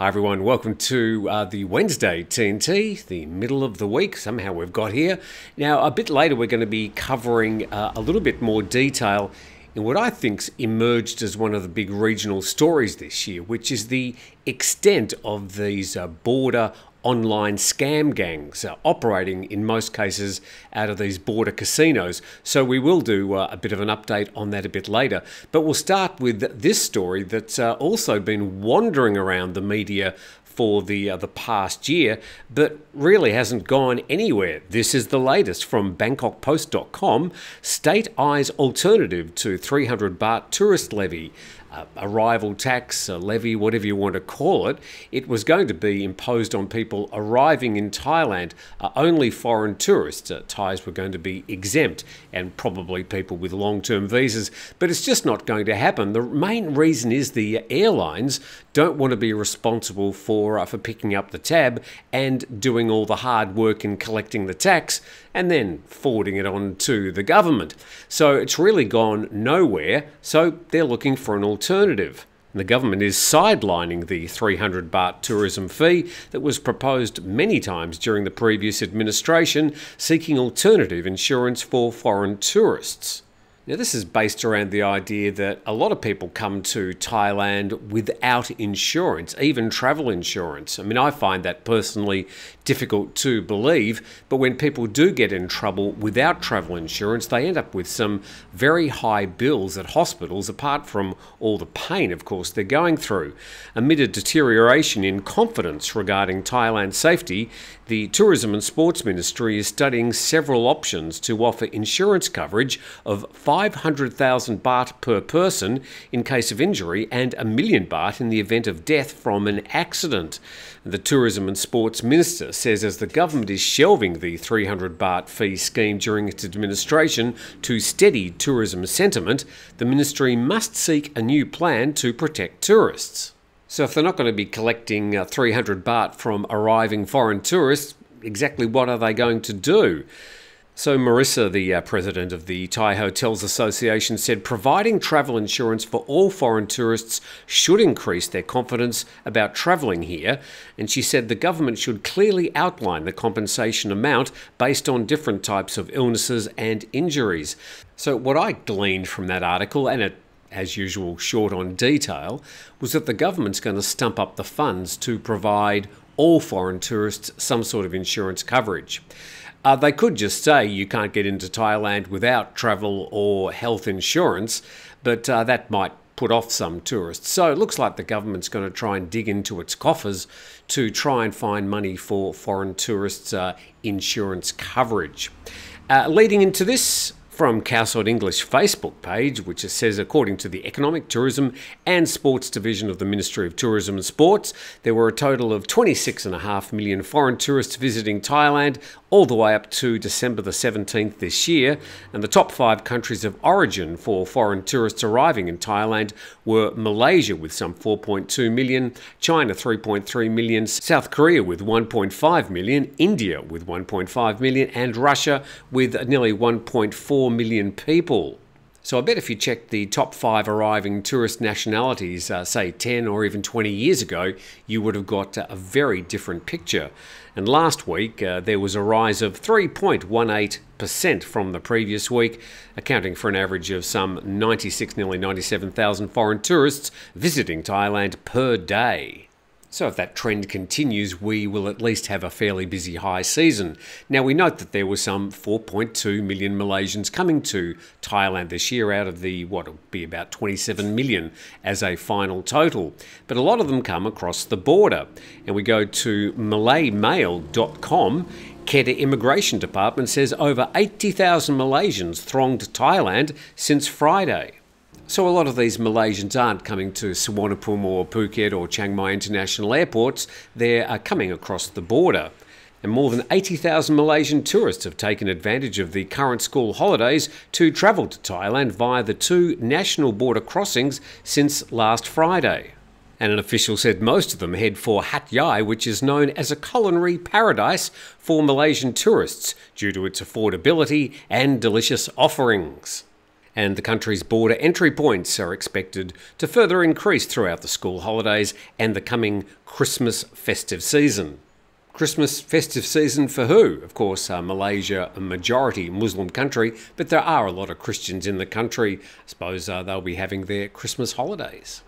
Hi everyone, welcome to the Wednesday TNT, the middle of the week, somehow we've got here. Now a bit later we're going to be covering a little bit more detail in what I think's emerged as one of the big regional stories this year, which is the extent of these border online scam gangs operating in most cases out of these border casinos. So we will do a bit of an update on that a bit later. But we'll start with this story that's also been wandering around the media for the past year, but really hasn't gone anywhere. This is the latest from BangkokPost.com. State eyes alternative to 300 baht tourist levy. Arrival tax, a levy, whatever you want to call it. It was going to be imposed on people arriving in Thailand. Only foreign tourists. Thais were going to be exempt, and probably people with long-term visas. But it's just not going to happen. The main reason is the airlines don't want to be responsible for picking up the tab and doing all the hard work in collecting the tax and then forwarding it on to the government. So it's really gone nowhere, so they're looking for an alternative. The government is sidelining the 300 baht tourism fee that was proposed many times during the previous administration, seeking alternative insurance for foreign tourists. Now, this is based around the idea that a lot of people come to Thailand without insurance, even travel insurance. I mean, I find that personally difficult to believe, but when people do get in trouble without travel insurance, they end up with some very high bills at hospitals, apart from all the pain, of course, they're going through. Amid a deterioration in confidence regarding Thailand's safety, the Tourism and Sports Ministry is studying several options to offer insurance coverage of 500,000 baht per person in case of injury and 1 million baht in the event of death from an accident. The Tourism and Sports Minister says as the government is shelving the 300 baht fee scheme during its administration to steady tourism sentiment, the ministry must seek a new plan to protect tourists. So if they're not going to be collecting 300 baht from arriving foreign tourists, exactly what are they going to do? So Marissa, the president of the Thai Hotels Association, said providing travel insurance for all foreign tourists should increase their confidence about travelling here. And she said the government should clearly outline the compensation amount based on different types of illnesses and injuries. So what I gleaned from that article, and it as usual short on detail, was that the government's going to stump up the funds to provide all foreign tourists some sort of insurance coverage. They could just say you can't get into Thailand without travel or health insurance, but that might put off some tourists. So it looks like the government's going to try and dig into its coffers to try and find money for foreign tourists' insurance coverage. Leading into this, from Cowside English Facebook page, which says, according to the Economic, Tourism and Sports Division of the Ministry of Tourism and Sports, there were a total of 26.5 million foreign tourists visiting Thailand all the way up to December the 17th this year, and the top 5 countries of origin for foreign tourists arriving in Thailand were Malaysia with some 4.2 million, China 3.3 million, South Korea with 1.5 million, India with 1.5 million, and Russia with nearly 1.4 million people. So I bet if you checked the top 5 arriving tourist nationalities, say 10 or even 20 years ago, you would have got a very different picture. And last week, there was a rise of 3.18% from the previous week, accounting for an average of some 96, nearly 97,000 foreign tourists visiting Thailand per day. So if that trend continues, we will at least have a fairly busy high season. Now, we note that there were some 4.2 million Malaysians coming to Thailand this year out of the, what will be about 27 million as a final total. But a lot of them come across the border. And we go to malaymail.com. Kedah Immigration Department says over 80,000 Malaysians thronged Thailand since Friday. So a lot of these Malaysians aren't coming to Suvarnabhumi or Phuket or Chiang Mai international airports, they're coming across the border. And more than 80,000 Malaysian tourists have taken advantage of the current school holidays to travel to Thailand via the 2 national border crossings since last Friday. And an official said most of them head for Hat Yai, which is known as a culinary paradise for Malaysian tourists due to its affordability and delicious offerings. And the country's border entry points are expected to further increase throughout the school holidays and the coming Christmas festive season. Christmas festive season for who? Of course, Malaysia, a majority Muslim country, but there are a lot of Christians in the country. I suppose they'll be having their Christmas holidays.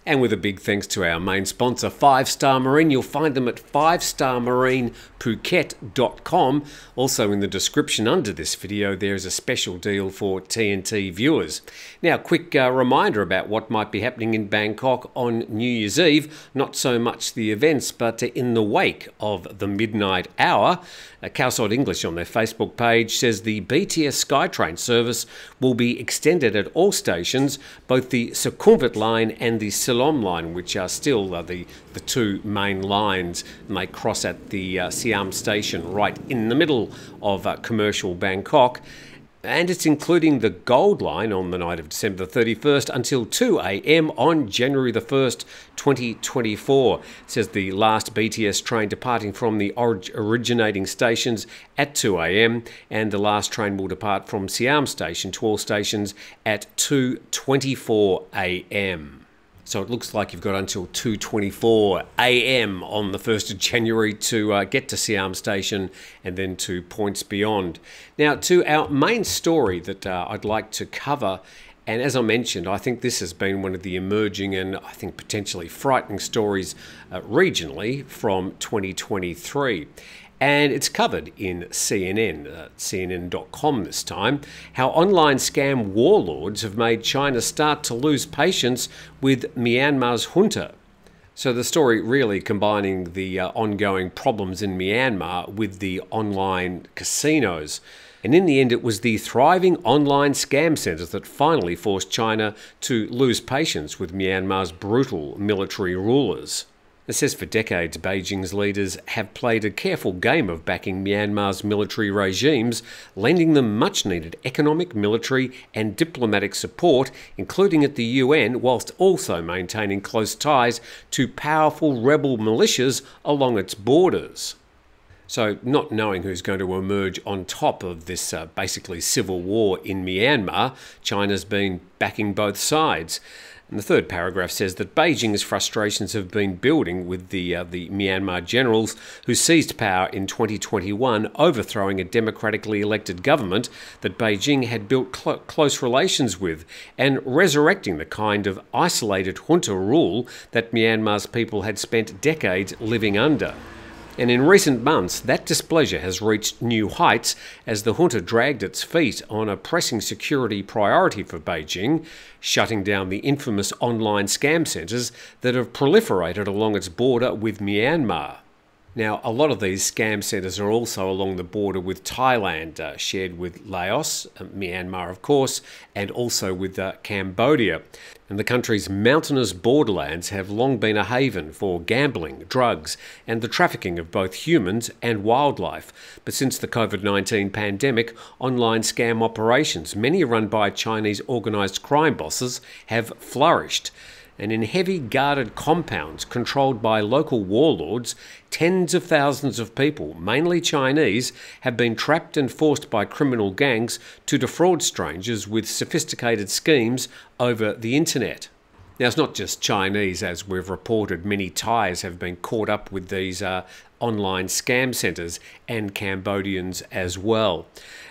And with a big thanks to our main sponsor, 5 Star Marine. You'll find them at 5starmarinephuket.com. Also in the description under this video, there's a special deal for TNT viewers. Now, quick reminder about what might be happening in Bangkok on New Year's Eve. Not so much the events, but in the wake of the midnight hour. Cowside English on their Facebook page says the BTS SkyTrain service will be extended at all stations, both the Sukhumvit line and the Silom line, which are still the two main lines, and they cross at the Siam station right in the middle of commercial Bangkok. And it's including the Gold Line on the night of December 31st until 2 a.m. on January the 1st, 2024. It says the last BTS train departing from the originating stations at 2 a.m. and the last train will depart from Siam Station to all stations at 2:24 a.m. So it looks like you've got until 2:24 a.m. on the 1st of January to get to Siam Station and then to points beyond. Now, to our main story that I'd like to cover, and as I mentioned, I think this has been one of the emerging and I think potentially frightening stories regionally from 2023. And it's covered in CNN, CNN.com this time, how online scam warlords have made China start to lose patience with Myanmar's junta. So the story really combining the ongoing problems in Myanmar with the online casinos. And in the end, it was the thriving online scam centres that finally forced China to lose patience with Myanmar's brutal military rulers. It says for decades, Beijing's leaders have played a careful game of backing Myanmar's military regimes, lending them much-needed economic, military and diplomatic support, including at the UN, whilst also maintaining close ties to powerful rebel militias along its borders. So, not knowing who's going to emerge on top of this basically civil war in Myanmar, China's been backing both sides. And the third paragraph says that Beijing's frustrations have been building with the Myanmar generals who seized power in 2021, overthrowing a democratically elected government that Beijing had built close relations with, and resurrecting the kind of isolated junta rule that Myanmar's people had spent decades living under. And in recent months, that displeasure has reached new heights as the junta dragged its feet on a pressing security priority for Beijing, shutting down the infamous online scam centres that have proliferated along its border with Myanmar. Now, a lot of these scam centres are also along the border with Thailand, shared with Laos, Myanmar of course, and also with Cambodia. And the country's mountainous borderlands have long been a haven for gambling, drugs, and the trafficking of both humans and wildlife. But since the COVID-19 pandemic, online scam operations, many run by Chinese organised crime bosses, have flourished. And in heavy guarded compounds controlled by local warlords, tens of thousands of people, mainly Chinese, have been trapped and forced by criminal gangs to defraud strangers with sophisticated schemes over the internet. Now, it's not just Chinese, as we've reported. Many Thais have been caught up with these online scam centres, and Cambodians as well.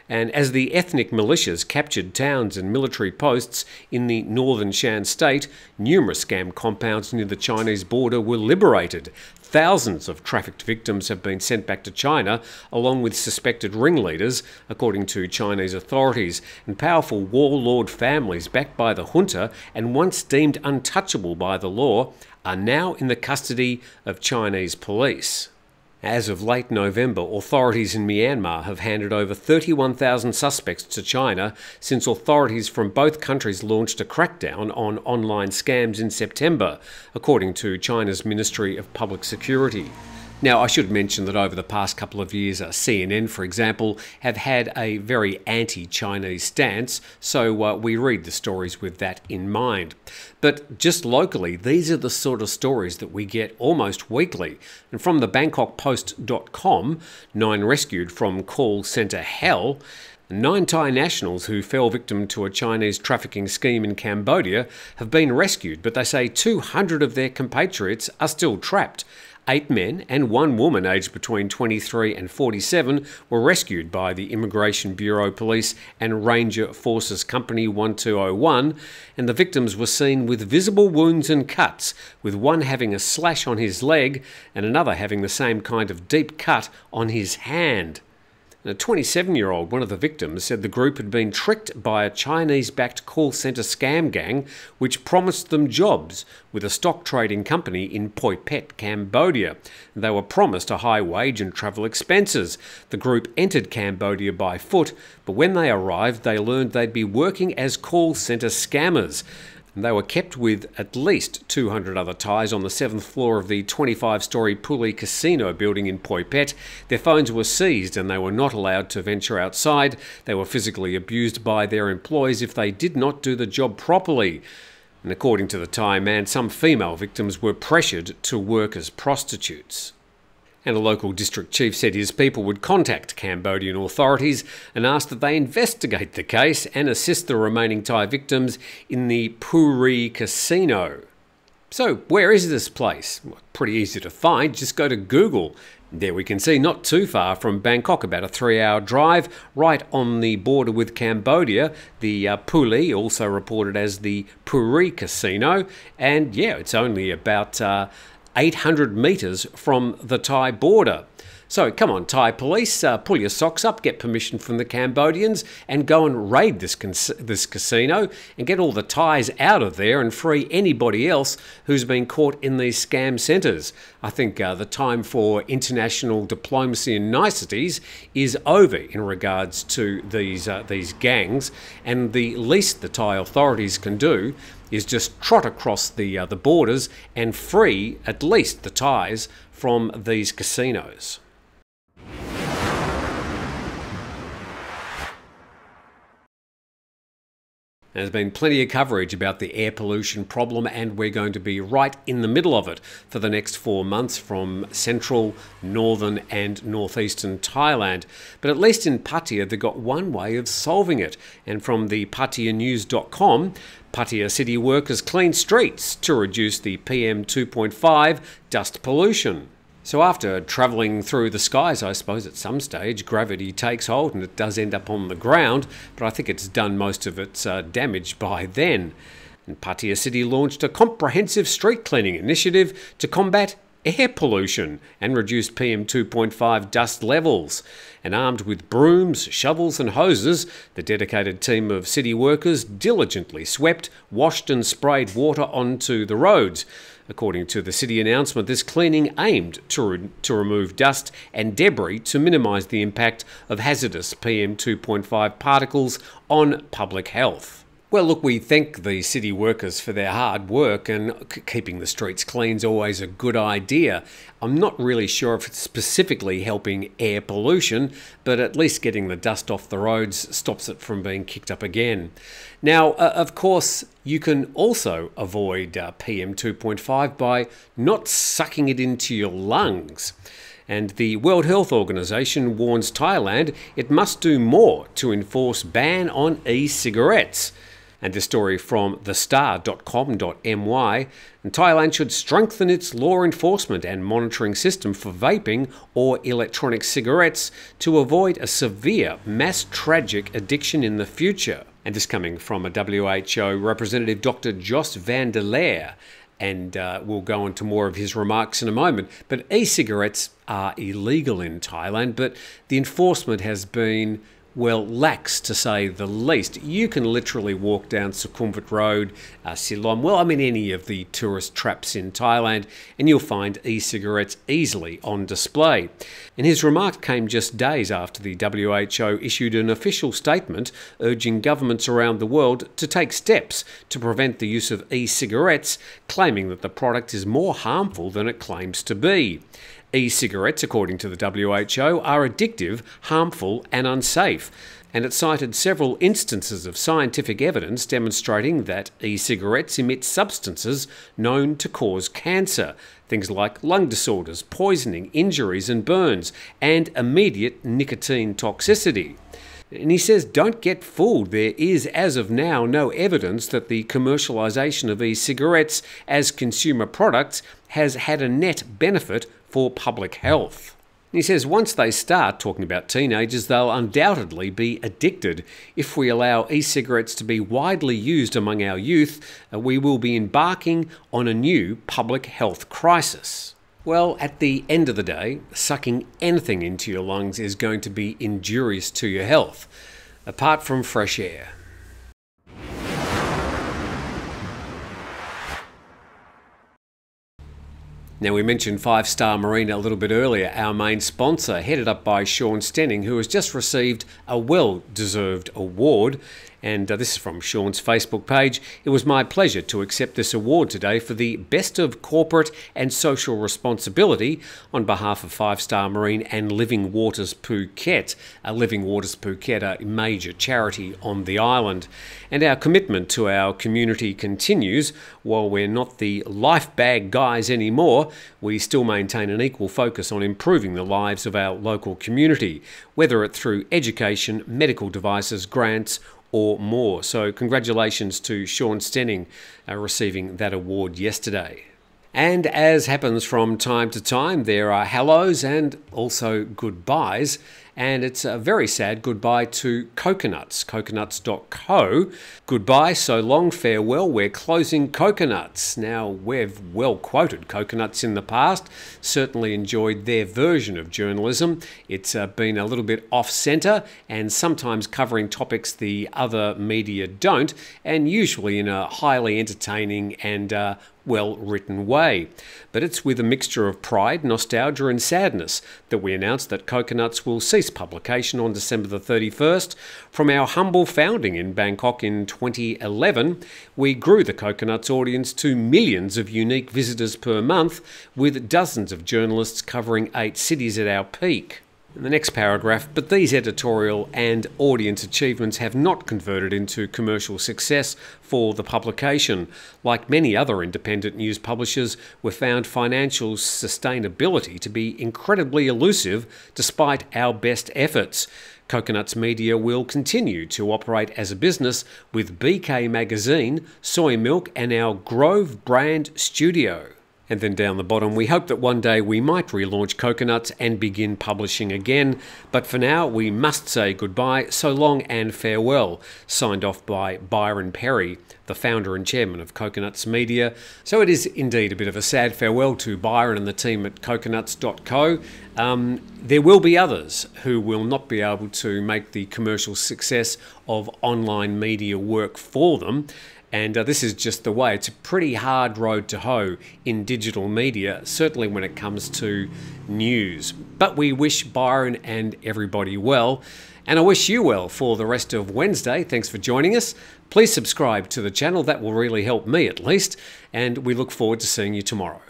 And as the ethnic militias captured towns and military posts in the northern Shan state, numerous scam compounds near the Chinese border were liberated. Thousands of trafficked victims have been sent back to China, along with suspected ringleaders, according to Chinese authorities. And powerful warlord families backed by the junta and once deemed untouchable by the law are now in the custody of Chinese police. As of late November, authorities in Myanmar have handed over 31,000 suspects to China since authorities from both countries launched a crackdown on online scams in September, according to China's Ministry of Public Security. Now, I should mention that over the past couple of years, CNN, for example, have had a very anti-Chinese stance, so we read the stories with that in mind. But just locally, these are the sort of stories that we get almost weekly. And from the BangkokPost.com, 9 rescued from call centre hell. 9 Thai nationals who fell victim to a Chinese trafficking scheme in Cambodia have been rescued, but they say 200 of their compatriots are still trapped. 8 men and 1 woman aged between 23 and 47 were rescued by the Immigration Bureau Police and Ranger Forces Company 1201, and the victims were seen with visible wounds and cuts, with one having a slash on his leg and another having the same kind of deep cut on his hand. A 27-year-old, one of the victims, said the group had been tricked by a Chinese-backed call centre scam gang which promised them jobs with a stock trading company in Poi Phet, Cambodia. They were promised a high wage and travel expenses. The group entered Cambodia by foot, but when they arrived they learned they'd be working as call centre scammers. They were kept with at least 200 other Thais on the 7th floor of the 25-storey Puli casino building in Poi Phet. Their phones were seized and they were not allowed to venture outside. They were physically abused by their employees if they did not do the job properly. And according to the Thai man, some female victims were pressured to work as prostitutes. And a local district chief said his people would contact Cambodian authorities and ask that they investigate the case and assist the remaining Thai victims in the Puri casino. So where is this place? Well, pretty easy to find, just go to Google. There we can see, not too far from Bangkok, about a 3-hour drive, right on the border with Cambodia, the Puli, also reported as the Puri casino, and yeah, it's only about 800 metres from the Thai border. So come on, Thai police, pull your socks up, get permission from the Cambodians and go and raid this casino and get all the Thais out of there and free anybody else who's been caught in these scam centres. I think the time for international diplomacy and niceties is over in regards to these gangs, and the least the Thai authorities can do is just trot across the borders and free at least the Thais from these casinos. There's been plenty of coverage about the air pollution problem, and we're going to be right in the middle of it for the next 4 months from central, northern and northeastern Thailand. But at least in Pattaya, they've got one way of solving it. And from the PattayaNews.com, Pattaya city workers clean streets to reduce the PM 2.5 dust pollution. So after travelling through the skies, I suppose at some stage gravity takes hold and it does end up on the ground, but I think it's done most of its damage by then. And Pattaya City launched a comprehensive street cleaning initiative to combat air pollution and reduce PM 2.5 dust levels. And armed with brooms, shovels and hoses, the dedicated team of city workers diligently swept, washed and sprayed water onto the roads. According to the city announcement, this cleaning aimed to remove dust and debris to minimise the impact of hazardous PM 2.5 particles on public health. Well, look, we thank the city workers for their hard work, and keeping the streets clean is always a good idea. I'm not really sure if it's specifically helping air pollution, but at least getting the dust off the roads stops it from being kicked up again. Now, of course, you can also avoid PM 2.5 by not sucking it into your lungs. And the World Health Organization warns Thailand it must do more to enforce ban on e-cigarettes. And this story from thestar.com.my, and Thailand should strengthen its law enforcement and monitoring system for vaping or electronic cigarettes to avoid a severe mass tragic addiction in the future. And this coming from a WHO representative, Dr. Jos van der Leer. And we'll go into more of his remarks in a moment. But e-cigarettes are illegal in Thailand, but the enforcement has been, well, lax to say the least. You can literally walk down Sukhumvit Road, Silom, well, I mean any of the tourist traps in Thailand, and you'll find e-cigarettes easily on display. And his remark came just days after the WHO issued an official statement urging governments around the world to take steps to prevent the use of e-cigarettes, claiming that the product is more harmful than it claims to be. E-cigarettes, according to the WHO, are addictive, harmful and unsafe, and it cited several instances of scientific evidence demonstrating that e-cigarettes emit substances known to cause cancer, things like lung disorders, poisoning, injuries and burns, and immediate nicotine toxicity. And he says, don't get fooled. There is, as of now, no evidence that the commercialisation of e-cigarettes as consumer products has had a net benefit for public health. And he says once they start talking about teenagers, they'll undoubtedly be addicted. If we allow e-cigarettes to be widely used among our youth, we will be embarking on a new public health crisis. Well, at the end of the day, sucking anything into your lungs is going to be injurious to your health, apart from fresh air. Now, we mentioned 5 Star Marine a little bit earlier, our main sponsor, headed up by Sean Stenning, who has just received a well-deserved award. And this is from Sean's Facebook page. It was my pleasure to accept this award today for the Best of Corporate and Social Responsibility on behalf of 5 Star Marine and Living Waters Phuket. Living Waters Phuket, a major charity on the island. And our commitment to our community continues. While we're not the life bag guys anymore, we still maintain an equal focus on improving the lives of our local community, whether it's through education, medical devices, grants, or more. So congratulations to Sean Stenning receiving that award yesterday. And as happens from time to time, there are hellos and also goodbyes. And it's a very sad goodbye to Coconuts, coconuts.co. Goodbye, so long, farewell, we're closing Coconuts. Now, we've well quoted Coconuts in the past, certainly enjoyed their version of journalism. It's been a little bit off-centre and sometimes covering topics the other media don't, and usually in a highly entertaining and well-written way. But it's with a mixture of pride, nostalgia and sadness that we announced that Coconuts will cease publication on December the 31st. From our humble founding in Bangkok in 2011, we grew the Coconuts audience to millions of unique visitors per month, with dozens of journalists covering 8 cities at our peak. In the next paragraph, but these editorial and audience achievements have not converted into commercial success for the publication. Like many other independent news publishers, we've found financial sustainability to be incredibly elusive despite our best efforts. Coconuts Media will continue to operate as a business with BK Magazine, Soy Milk and our Grove brand studio. And then down the bottom, we hope that one day we might relaunch Coconuts and begin publishing again. But for now, we must say goodbye, so long and farewell. Signed off by Byron Perry, the founder and chairman of Coconuts Media. So it is indeed a bit of a sad farewell to Byron and the team at coconuts.co. There will be others who will not be able to make the commercial success of online media work for them. And this is just the way. It's a pretty hard road to hoe in digital media, certainly when it comes to news. But we wish Byron and everybody well. And I wish you well for the rest of Wednesday. Thanks for joining us. Please subscribe to the channel. That will really help me at least. And we look forward to seeing you tomorrow.